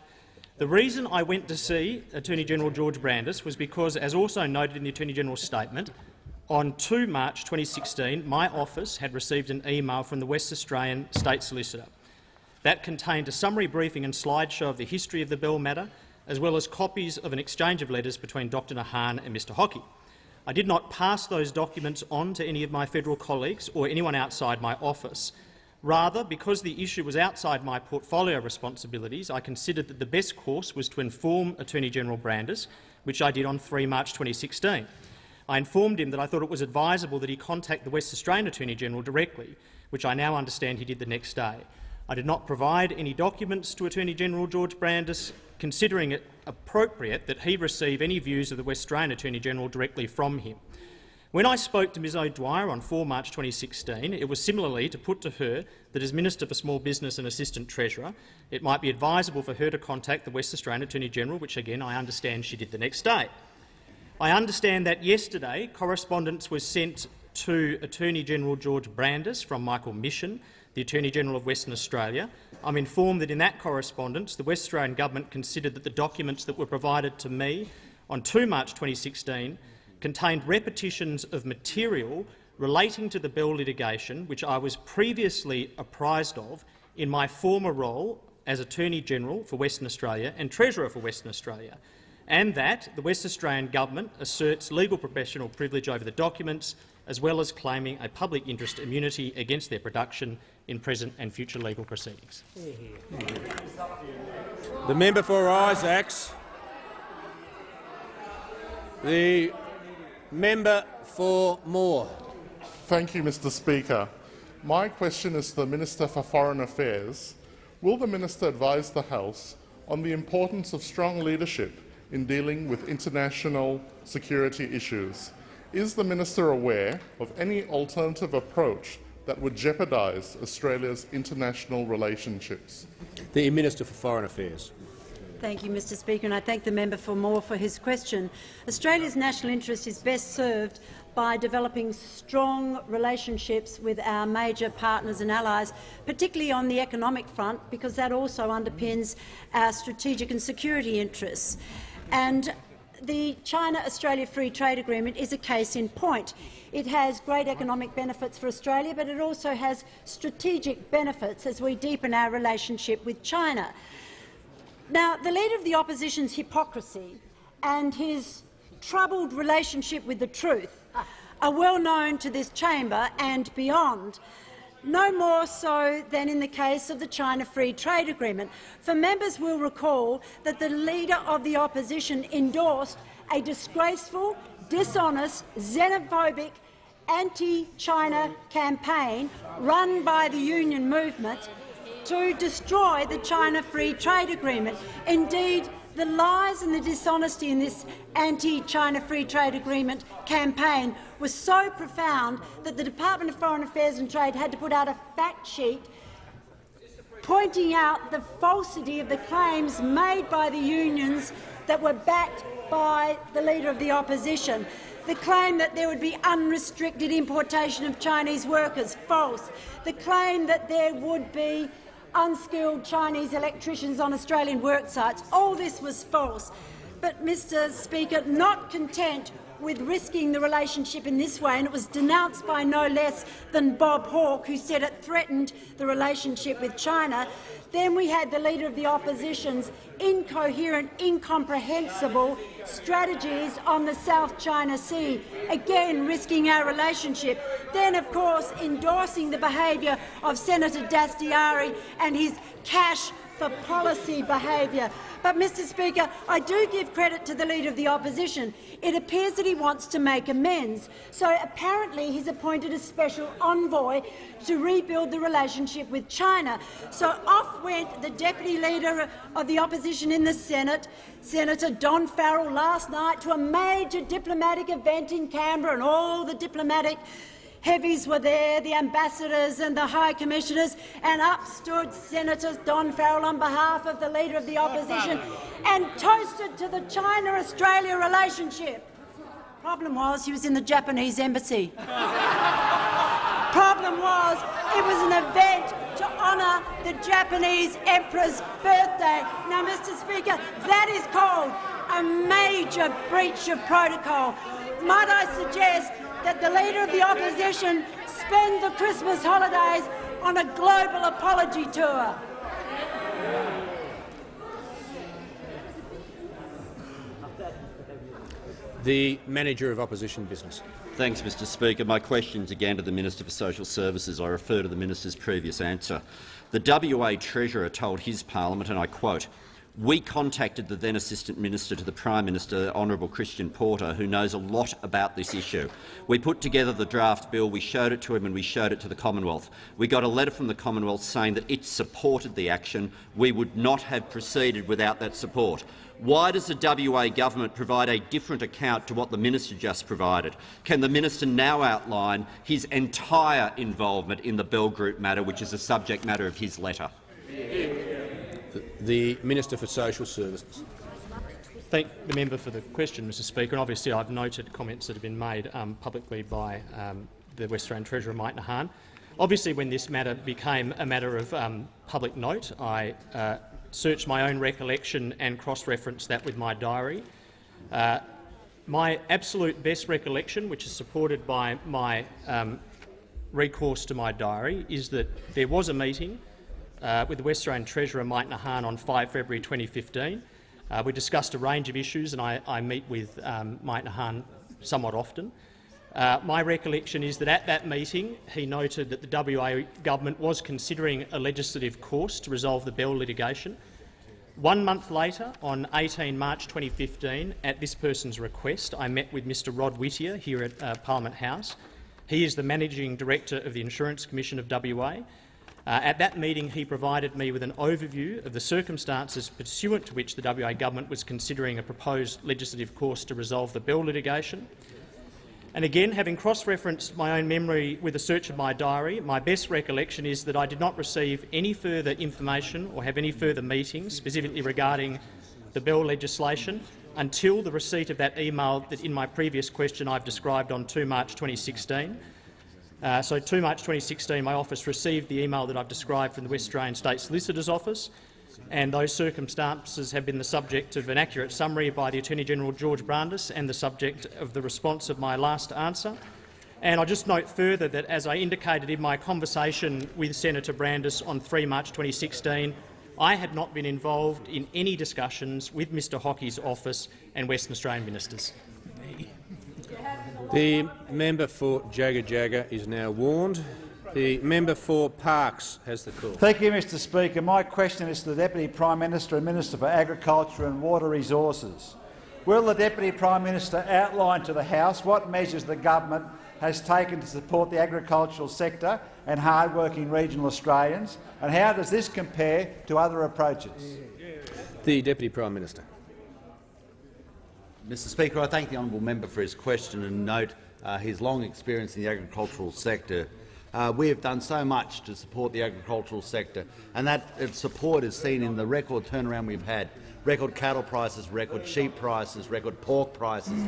The reason I went to see Attorney-General George Brandis was because, as also noted in the Attorney-General's statement, on 2 March 2016, my office had received an email from the West Australian State Solicitor. That contained a summary briefing and slideshow of the history of the Bell matter, as well as copies of an exchange of letters between Dr Nahan and Mr Hockey. I did not pass those documents on to any of my federal colleagues or anyone outside my office. Rather, because the issue was outside my portfolio responsibilities, I considered that the best course was to inform Attorney-General Brandis, which I did on 3 March 2016. I informed him that I thought it was advisable that he contact the West Australian Attorney-General directly, which I now understand he did the next day. I did not provide any documents to Attorney-General George Brandis, considering it appropriate that he receive any views of the West Australian Attorney-General directly from him. When I spoke to Ms O'Dwyer on 4 March 2016, it was similarly to put to her that as Minister for Small Business and Assistant Treasurer, it might be advisable for her to contact the West Australian Attorney-General, which again I understand she did the next day. I understand that yesterday correspondence was sent to Attorney-General George Brandis from Michael Mission, the Attorney-General of Western Australia. I'm informed that in that correspondence the West Australian Government considered that the documents that were provided to me on 2 March 2016 contained repetitions of material relating to the Bell litigation, which I was previously apprised of in my former role as Attorney-General for Western Australia and Treasurer for Western Australia, and that the West Australian Government asserts legal professional privilege over the documents, as well as claiming a public interest immunity against their production in present and future legal proceedings. The member for Isaacs. The member for Moore. Thank you, Mr Speaker. My question is to the Minister for Foreign Affairs. Will the Minister advise the House on the importance of strong leadership in dealing with international security issues? Is the Minister aware of any alternative approach that would jeopardise Australia's international relationships? The Minister for Foreign Affairs. Thank you, Mr Speaker, and I thank the member for Moore for his question. Australia's national interest is best served by developing strong relationships with our major partners and allies, particularly on the economic front, because that also underpins our strategic and security interests. And the China-Australia Free Trade Agreement is a case in point. It has great economic benefits for Australia, but it also has strategic benefits as we deepen our relationship with China. Now, the Leader of the Opposition's hypocrisy and his troubled relationship with the truth are well known to this chamber and beyond, no more so than in the case of the China Free Trade Agreement. For members will recall that the Leader of the Opposition endorsed a disgraceful, dishonest, xenophobic, anti-China campaign run by the union movement to destroy the China Free Trade Agreement. Indeed, the lies and the dishonesty in this anti-China Free Trade Agreement campaign was so profound that the Department of Foreign Affairs and Trade had to put out a fact sheet pointing out the falsity of the claims made by the unions that were backed by the Leader of the Opposition. The claim that there would be unrestricted importation of Chinese workers, false. The claim that there would be unskilled Chinese electricians on Australian work sites, all this was false. But, Mr Speaker, not content with risking the relationship in this way, and it was denounced by no less than Bob Hawke, who said it threatened the relationship with China, then we had the Leader of the Opposition's incoherent, incomprehensible strategies on the South China Sea, again risking our relationship. Then, of course, endorsing the behaviour of Senator Dastyari and his cash for policy behaviour. But, Mr Speaker, I do give credit to the Leader of the Opposition. It appears that he wants to make amends. So apparently he's appointed a special envoy to rebuild the relationship with China. So off went the Deputy Leader of the Opposition in the Senate, Senator Don Farrell, last night to a major diplomatic event in Canberra, and all the diplomatic heavies were there, the ambassadors and the high commissioners, and up stood Senator Don Farrell on behalf of the Leader of the Opposition and toasted to the China-Australia relationship. Problem was, he was in the Japanese embassy. Problem was, it was an event to honour the Japanese Emperor's birthday. Now, Mr Speaker, that is called a major breach of protocol. Might I suggest that the Leader of the Opposition spend the Christmas holidays on a global apology tour? The Manager of Opposition Business. Thanks, Mr Speaker. My question's again to the Minister for Social Services. I refer to the Minister's previous answer. The WA Treasurer told his Parliament, and I quote, we contacted the then Assistant Minister to the Prime Minister, Honourable Christian Porter, who knows a lot about this issue. We put together the draft bill, we showed it to him and we showed it to the Commonwealth. We got a letter from the Commonwealth saying that it supported the action. We would not have proceeded without that support. Why does the WA government provide a different account to what the minister just provided? Can the minister now outline his entire involvement in the Bell Group matter, which is the subject matter of his letter? The Minister for Social Services. Thank the member for the question, Mr Speaker. And obviously I've noted comments that have been made publicly by the West Australian Treasurer, Mike Nahan. Obviously, when this matter became a matter of public note, I searched my own recollection and cross-referenced that with my diary. My absolute best recollection, which is supported by my recourse to my diary, is that there was a meeting with the West Australian Treasurer, Mike Nahan, on 5 February 2015. We discussed a range of issues, and I meet with Mike Nahan somewhat often. My recollection is that at that meeting he noted that the WA government was considering a legislative course to resolve the Bell litigation. 1 month later, on 18 March 2015, at this person's request, I met with Mr Rod Whittier here at Parliament House. He is the Managing Director of the Insurance Commission of WA. At that meeting, he provided me with an overview of the circumstances pursuant to which the WA government was considering a proposed legislative course to resolve the Bell litigation. And again, having cross-referenced my own memory with a search of my diary, my best recollection is that I did not receive any further information or have any further meetings specifically regarding the Bell legislation until the receipt of that email that in my previous question I've described on 2 March 2016. So 2 March 2016, my office received the email that I've described from the West Australian State Solicitor's Office, and those circumstances have been the subject of an accurate summary by the Attorney-General George Brandis and the subject of the response of my last answer. And I'll just note further that, as I indicated in my conversation with Senator Brandis on 3 March 2016, I had not been involved in any discussions with Mr Hockey's office and Western Australian ministers. The member for Jagga is now warned. The member for Parkes has the call. Thank you, Mr Speaker. My question is to the Deputy Prime Minister and Minister for Agriculture and Water Resources. Will the Deputy Prime Minister outline to the House what measures the government has taken to support the agricultural sector and hard-working regional Australians, and how does this compare to other approaches? The Deputy Prime Minister. Mr Speaker, I thank the honourable member for his question and note his long experience in the agricultural sector. We have done so much to support the agricultural sector, and that support is seen in the record turnaround we've had. Record cattle prices, record sheep prices, record pork prices.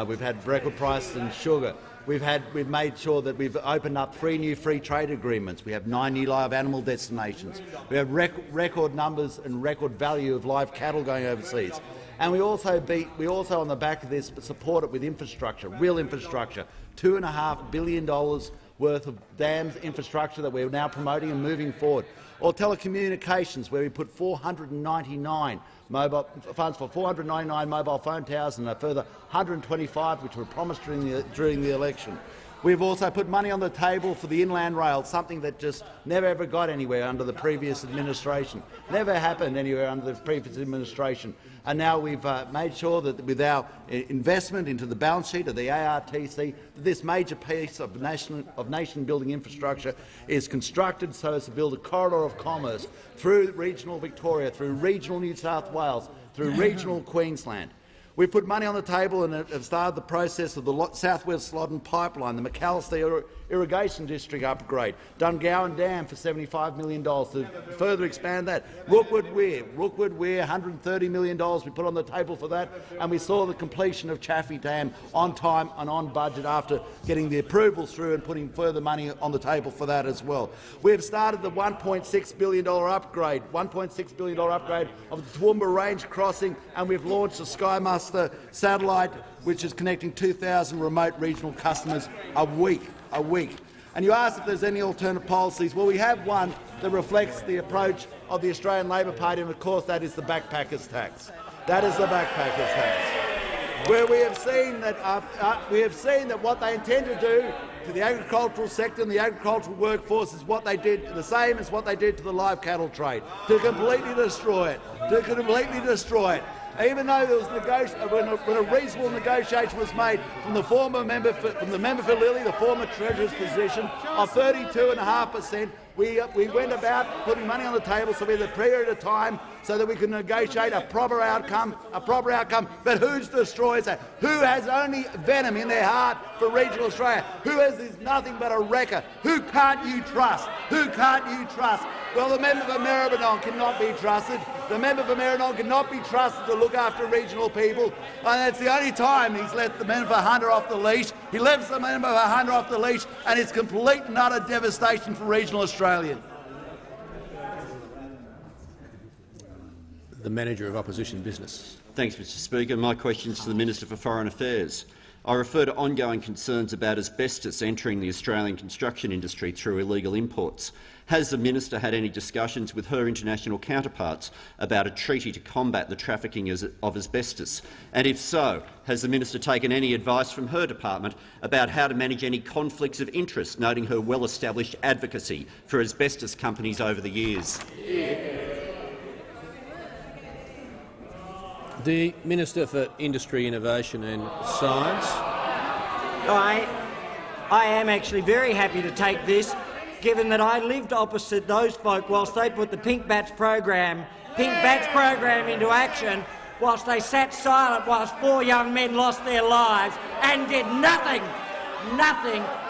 We've had record prices in sugar. We've made sure that we've opened up 3 new free trade agreements. We have 9 new live animal destinations. We have record numbers and record value of live cattle going overseas. And we also, on the back of this, support it with infrastructure, real infrastructure, $2.5 billion worth of dams infrastructure that we're now promoting and moving forward. Or telecommunications, where we put 499 funds for 499 mobile phone towers and a further 125 which were promised during the election. We've also put money on the table for the inland rail, something that just never ever got anywhere under the previous administration. Never happened anywhere under the previous administration. And now we've made sure that with our investment into the balance sheet of the ARTC, that this major piece of nation-building infrastructure is constructed so as to build a corridor of commerce through regional Victoria, through regional New South Wales, through regional Queensland. We've put money on the table and have started the process of the South West Loddon Pipeline, the McAllister Irrigation District upgrade, Dungowan Dam for $75 million to further expand that. Rookwood Weir, $130 million we put on the table for that, and we saw the completion of Chaffey Dam on time and on budget after getting the approvals through and putting further money on the table for that as well. We have started the $1.6 billion upgrade, of the Toowoomba Range crossing, and we've launched the Skymaster satellite, which is connecting 2,000 remote regional customers a week. And you asked if there's any alternate policies. Well, we have one that reflects the approach of the Australian Labor Party, and of course that is the backpackers tax. That is the backpackers tax, where we have seen that what they intend to do to the agricultural sector and the agricultural workforce is what they did, the same as what they did to the live cattle trade, to completely destroy it, Even though there was when a reasonable negotiation was made from the member for Lilly, the former Treasurer's position of 32.5%, we went about putting money on the table so we had a period of time so that we could negotiate a proper outcome. But who destroys that? Who has only venom in their heart for regional Australia? Who has nothing but a wrecker? Who can't you trust? Well, the member for Maribyrnong cannot be trusted. The member for Maribyrnong cannot be trusted to look after regional people. And that's the only time he's let the member for Hunter off the leash. He lets the member for Hunter off the leash, and it's complete and utter devastation for regional Australia. The Manager of Opposition Business. Thanks, Mr Speaker. My question is to the Minister for Foreign Affairs. I refer to ongoing concerns about asbestos entering the Australian construction industry through illegal imports. Has the minister had any discussions with her international counterparts about a treaty to combat the trafficking of asbestos? And if so, has the minister taken any advice from her department about how to manage any conflicts of interest, noting her well-established advocacy for asbestos companies over the years? The Minister for Industry, Innovation and Science. I am actually very happy to take this, given that I lived opposite those folk whilst they put the Pink Bats program into action, whilst they sat silent whilst 4 young men lost their lives and did nothing,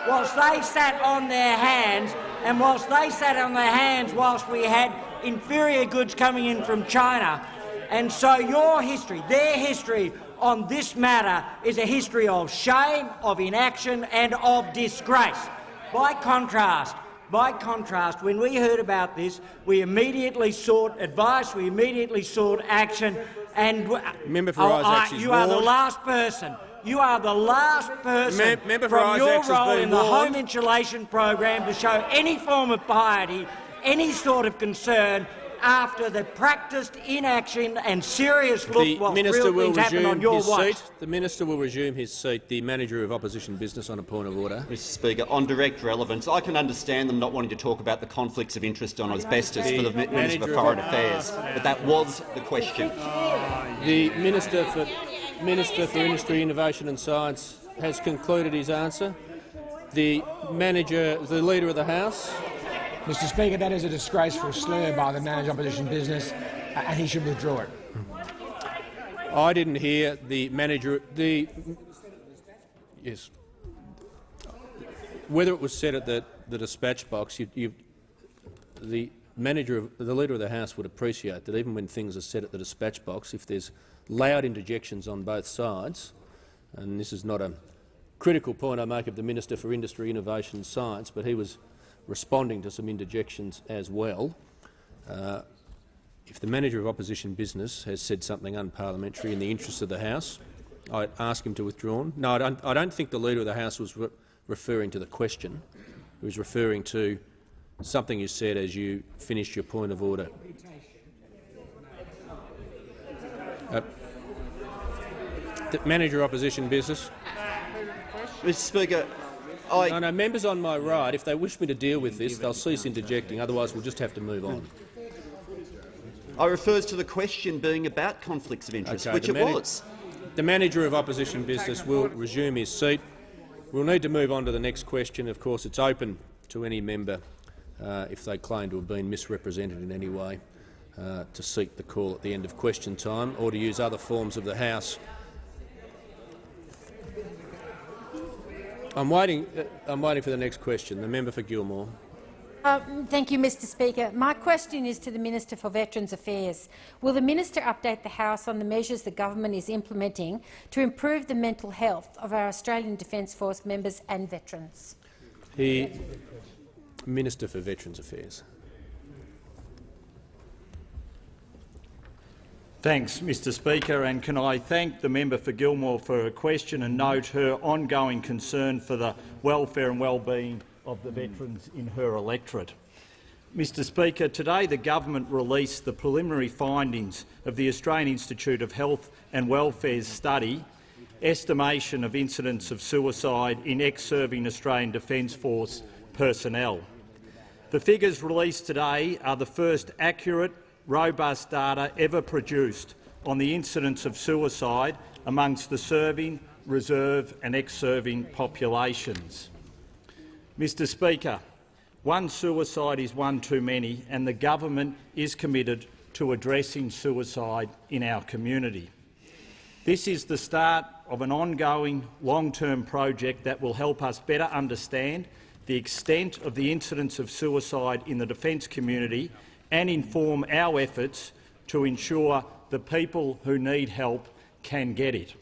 whilst they sat on their hands, and whilst we had inferior goods coming in from China. And so their history on this matter is a history of shame, of inaction and of disgrace. By contrast, when we heard about this, we immediately sought advice, we immediately sought action, and Member for Isaacs you are the last person. You are the last person from your role in the home insulation program to show any form of piety, any sort of concern after the practised inaction and serious look what real things happen on your watch. The Minister will resume his seat. The Manager of Opposition Business on a point of order. Mr Speaker, on direct relevance, I can understand them not wanting to talk about the conflicts of interest on asbestos for the Minister for Foreign Affairs, but that was the question. The Minister for Industry, Innovation and Science has concluded his answer. The Leader of the House. Mr Speaker, that is a disgraceful slur by the Manager of Opposition Business, and he should withdraw it. I didn't hear the Manager. Yes. Whether it was said at the dispatch box, the Leader of the House would appreciate that even when things are said at the dispatch box, if there's loud interjections on both sides, and this is not a critical point I make of the Minister for Industry, Innovation and Science, but he was responding to some interjections as well. If the Manager of Opposition Business has said something unparliamentary in the interests of the House, I'd ask him to withdraw. No, I don't think the Leader of the House was referring to the question. He was referring to something you said as you finished your point of order. The Manager of Opposition Business. Mr Speaker, No, members on my right, if they wish me to deal with this, they'll cease interjecting, otherwise we'll just have to move on. I refers to the question being about conflicts of interest, Okay, which it was. The Manager of Opposition Business will resume his seat. We'll need to move on to the next question. Of course, it's open to any member, if they claim to have been misrepresented in any way, to seek the call at the end of question time or to use other forms of the House. I'm waiting for the next question. The member for Gilmore. Thank you, Mr Speaker. My question is to the Minister for Veterans Affairs. Will the minister update the House on the measures the government is implementing to improve the mental health of our Australian Defence Force members and veterans? The Minister for Veterans Affairs. Thanks, Mr Speaker, and can I thank the member for Gilmore for her question and note her ongoing concern for the welfare and well-being of the veterans in her electorate. Mr Speaker, today the government released the preliminary findings of the Australian Institute of Health and Welfare's study estimation of incidents of suicide in ex-serving Australian Defence Force personnel. The figures released today are the first accurate, robust data ever produced on the incidence of suicide amongst the serving, reserve and ex-serving populations. Mr Speaker, one suicide is one too many, and the government is committed to addressing suicide in our community. This is the start of an ongoing, long-term project that will help us better understand the extent of the incidence of suicide in the defence community and inform our efforts to ensure the people who need help can get it.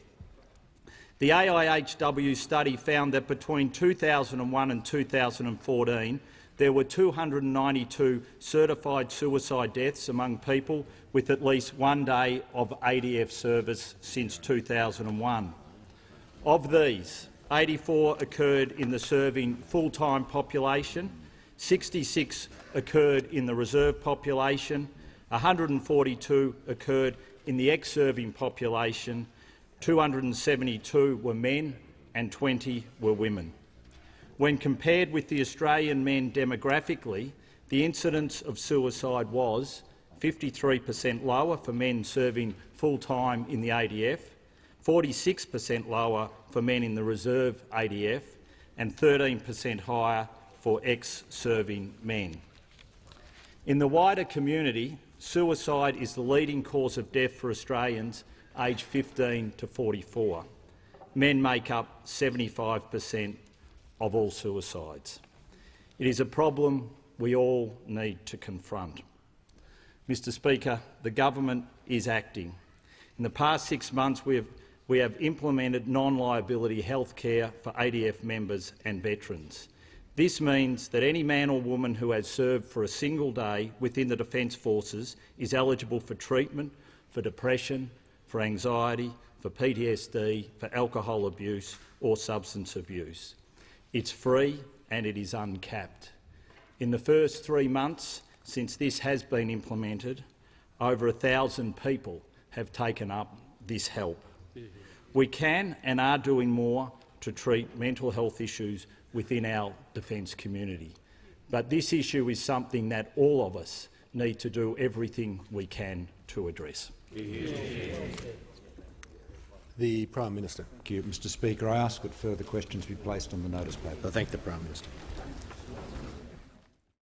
The AIHW study found that between 2001 and 2014 there were 292 certified suicide deaths among people with at least 1 day of ADF service since 2001. Of these, 84 occurred in the serving full-time population, 66 occurred in the reserve population, 142 occurred in the ex-serving population, 272 were men and 20 were women. When compared with the Australian men demographically, the incidence of suicide was 53% lower for men serving full-time in the ADF, 46% lower for men in the reserve ADF and 13% higher for ex-serving men. In the wider community, suicide is the leading cause of death for Australians aged 15 to 44. Men make up 75% of all suicides. It is a problem we all need to confront. Mr Speaker, the government is acting. In the past 6 months we have implemented non-liability health care for ADF members and veterans. This means that any man or woman who has served for a single day within the Defence Forces is eligible for treatment for depression, for anxiety, for PTSD, for alcohol abuse or substance abuse. It's free and it is uncapped. In the first 3 months since this has been implemented, over 1,000 people have taken up this help. We can and are doing more to treat mental health issues within our defence community, but this issue is something that all of us need to do everything we can to address. The Prime Minister. Thank you, Mr Speaker. I ask that further questions be placed on the notice paper. I thank the Prime Minister.